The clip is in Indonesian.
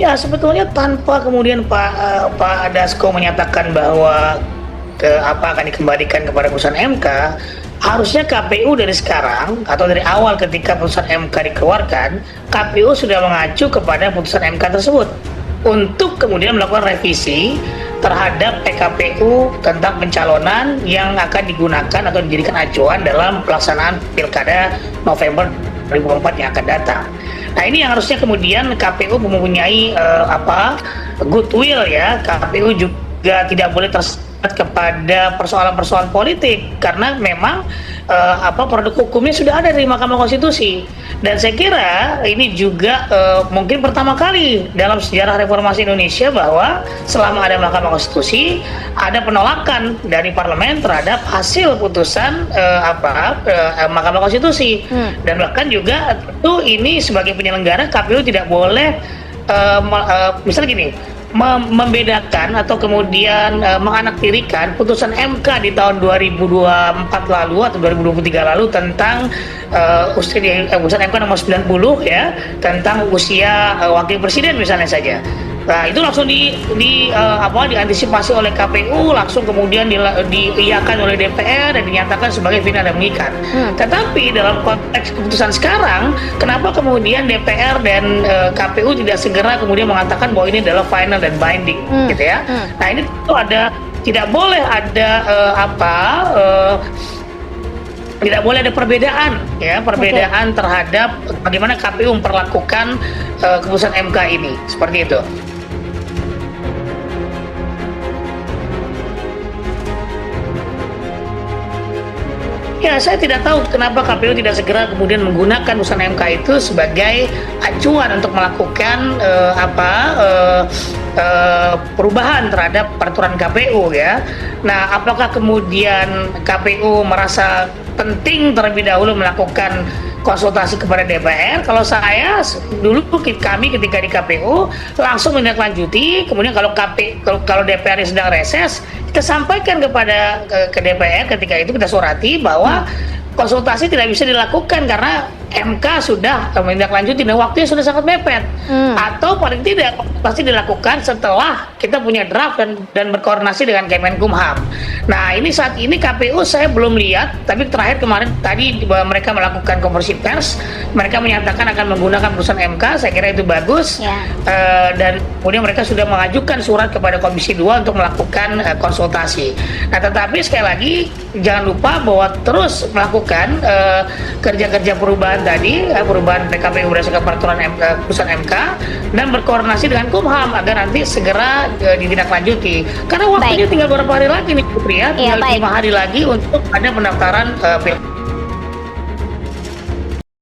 Ya sebetulnya tanpa kemudian Pak Dasko menyatakan bahwa akan dikembalikan kepada putusan MK, harusnya KPU dari sekarang atau dari awal ketika putusan MK dikeluarkan, KPU sudah mengacu kepada putusan MK tersebut untuk kemudian melakukan revisi terhadap PKPU tentang pencalonan yang akan digunakan atau dijadikan acuan dalam pelaksanaan Pilkada November 2024 yang akan datang. Nah ini yang harusnya kemudian KPU mempunyai goodwill ya. KPU juga tidak boleh terseret kepada persoalan-persoalan politik karena memang produk hukumnya sudah ada dari Mahkamah Konstitusi. Dan saya kira ini juga mungkin pertama kali dalam sejarah reformasi Indonesia bahwa selama ada Mahkamah Konstitusi ada penolakan dari parlemen terhadap hasil putusan Mahkamah Konstitusi. Dan bahkan juga tentu ini sebagai penyelenggara KPU tidak boleh misalnya gini, membedakan atau kemudian menganaktirikan putusan MK di tahun 2024 lalu atau 2023 lalu tentang putusan MK nomor 90 ya tentang usia wakil presiden misalnya saja. Nah itu langsung diantisipasi oleh KPU, langsung kemudian diiyakan oleh DPR dan dinyatakan sebagai final dan mengikat. Tetapi dalam konteks keputusan sekarang, kenapa kemudian DPR dan KPU tidak segera kemudian mengatakan bahwa ini adalah final dan binding, gitu ya? Nah ini tentu tidak boleh ada tidak boleh ada perbedaan terhadap bagaimana KPU memperlakukan keputusan MK ini, seperti itu. Ya, saya tidak tahu kenapa KPU tidak segera kemudian menggunakan putusan MK itu sebagai acuan untuk melakukan perubahan terhadap peraturan KPU ya. Nah, apakah kemudian KPU merasa penting terlebih dahulu melakukan konsultasi kepada DPR? Kalau saya dulu kami ketika di KPU langsung menindaklanjuti, kemudian kalau DPR sedang reses, kita sampaikan kepada ke DPR ketika itu kita surati bahwa konsultasi tidak bisa dilakukan karena MK sudah menindaklanjuti dan waktunya sudah sangat mepet. Atau paling tidak pasti dilakukan setelah kita punya draft dan berkoordinasi dengan Kemenkumham. Nah ini saat ini KPU saya belum lihat, tapi terakhir kemarin tadi mereka melakukan konferensi pers, mereka menyatakan akan menggunakan putusan MK. Saya kira itu bagus dan kemudian mereka sudah mengajukan surat kepada Komisi 2 untuk melakukan konsultasi. Nah tetapi sekali lagi jangan lupa bahwa terus melakukan kerja-kerja perubahan tadi, perubahan PKPU berdasarkan peraturan putusan MK dan berkoordinasi dengan Kumham agar nanti segera ditindaklanjuti. Karena waktunya tinggal beberapa hari lagi nih Putri ya, tinggal 5 hari lagi untuk ada pendaftaran